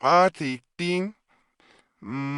8 3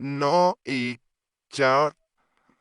9 1 4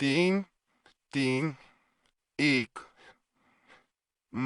3 3 1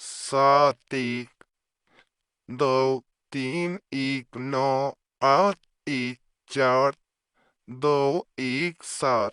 7 1 2 3 1 9 8 1 4 2 1 7।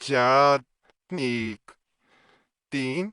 4 1 3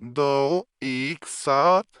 2 1 7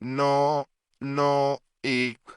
9 9 1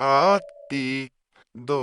8 1 2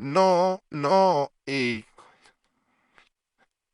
9 9 1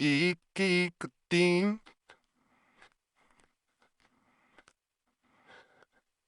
1 1 3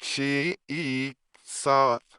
6 1 7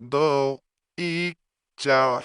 2 1 4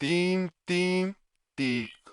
3 3 1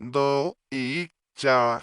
2 1 4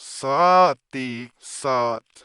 7 1 7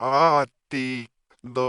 8 1 2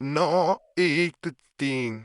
9 1 3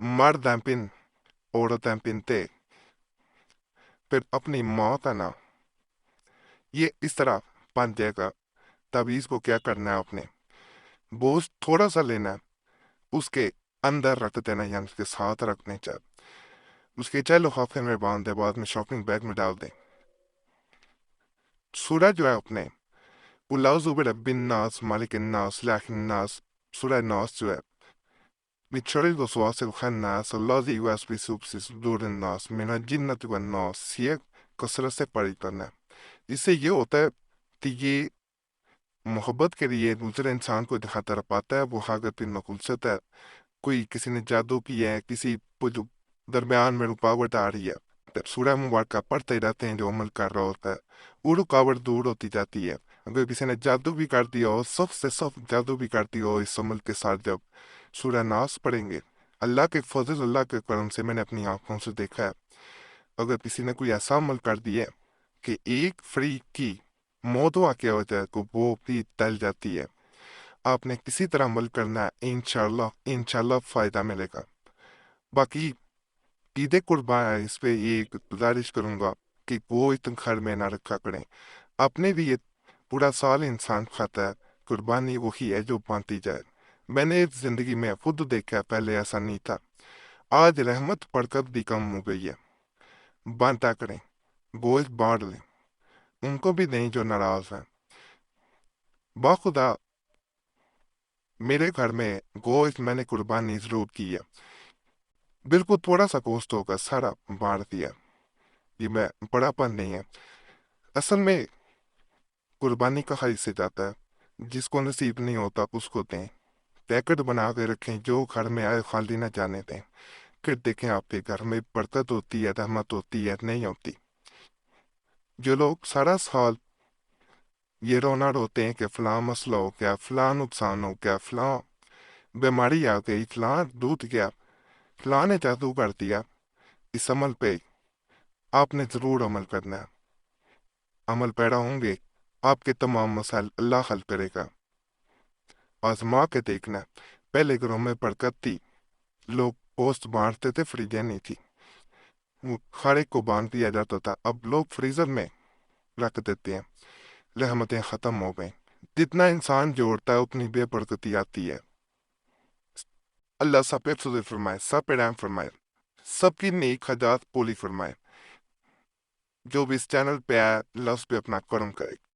مرد ہیں پن عورت ہیں پنتے، پھر اپنی موت ہے نا، یہ اس طرح بن جائے گا۔ تعویذ کو کیا کرنا ہے؟ آپ نے بوجھ تھوڑا سا لینا ہے، اس کے اندر رکھ دینا، یعنی اس کے ساتھ رکھنے چاہے، اس کے چاہے لفافے میں باندھ دے، بعد میں شاپنگ بیگ میں ڈال دیں۔ سورہ جو ہے اپنے قل اعوذ برب الناس مالک الناس الہ الناس، سورہ ناس جو ہے من شر الوسواس الخناس الذی یوسوس فی صدور الناس من الجنۃ والناس، یہ کثرت سے پڑھی کرنا ہے۔ اس سے یہ ہوتا ہے کہ یہ محبت کے لیے دوسرے انسان کو جہاں طرف آتا ہے وہ حاجت نقلست ہے، کوئی کسی نے جادو کیا ہے، کسی کو جو درمیان میں رکاوٹ آ رہی ہے، جب سورہ مبارکہ پڑھتے رہتے ہیں جو عمل کر رہا ہوتا ہے وہ رکاوٹ دور ہوتی جاتی ہے۔ اگر کسی نے جادو بھی کر دیا ہو، سخت سے سخت جادو بھی کر دیا ہو، اس عمل کے ساتھ جب سورہ ناس پڑھیں گے، اللہ کے فضل، اللہ کے کرم سے میں نے اپنی آنکھوں سے دیکھا ہے، اگر کسی نے کوئی ایسا عمل کر دیا کہ ایک فریق کی موت واقع ہو جائے تو وہ بھی ٹل جاتی ہے۔ آپ نے کسی طرح عمل کرنا ہے، انشاءاللہ فائدہ ملے گا۔ باقی عید قربان ہے، اس پہ یہ گزارش کروں گا کہ وہ اتنے گھر میں نہ رکھا کریں۔ اپنے بھی یہ پورا سال انسان کھاتا ہے، قربانی وہی ہے جو بانٹی جائے۔ میں نے زندگی میں خود دیکھا ہے، پہلے ایسا نہیں تھا، آج رحمت برکت بھی کم ہو گئی ہے۔ بانٹا کریں، گوشت بانٹ لیں، ان کو بھی دیں جو ناراض ہیں۔ باخدا میرے گھر میں گوشت میں نے قربانی ضرور کی ہے، بالکل تھوڑا سا گوشت ہوگا، سارا بانٹ دیا۔ یہ میں بڑا پن نہیں ہے، اصل میں قربانی کا حصہ جاتا ہے، جس کو نصیب نہیں ہوتا اس کو دیں، پیکٹ بنا کے رکھیں، جو گھر میں آئے خالی نہ جانے دیں، پھر دیکھیں آپ کے گھر میں برکت ہوتی ہے، رحمت ہوتی ہے، نہیں ہوتی۔ جو لوگ سارا سال یہ رونا روتے ہیں کہ فلاں مسئلہ ہو گیا، فلاں نقصان ہو گیا، فلاں بیماری آ گئی، فلاں دودھ گیا، فلاں نے جادو کر دیا، اس عمل پہ آپ نے ضرور عمل کرنا ہے۔ عمل پیرا ہوں گے، آپ کے تمام مسائل اللہ حل کرے گا۔ آزما کے دیکھنا، پہلے گھروں میں برکت تھی، لوگ پوسٹ بانٹتے تھے، فریجیں نہیں تھی، وہ ہر ایک کو باندھ دیا جاتا تھا، اب لوگ فریزر میں رکھ دیتے ہیں، رحمتیں ختم ہو گئیں۔ جتنا انسان جوڑتا ہے اتنی بے برکتی آتی ہے۔ اللہ سب پہ فضل فرمائے، سب پہ رحم فرمائے، سب کی نیک حاجات پوری فرمائے۔ جو بھی اس چینل پہ آیا، اللہ اس پہ اپنا کرم کرے۔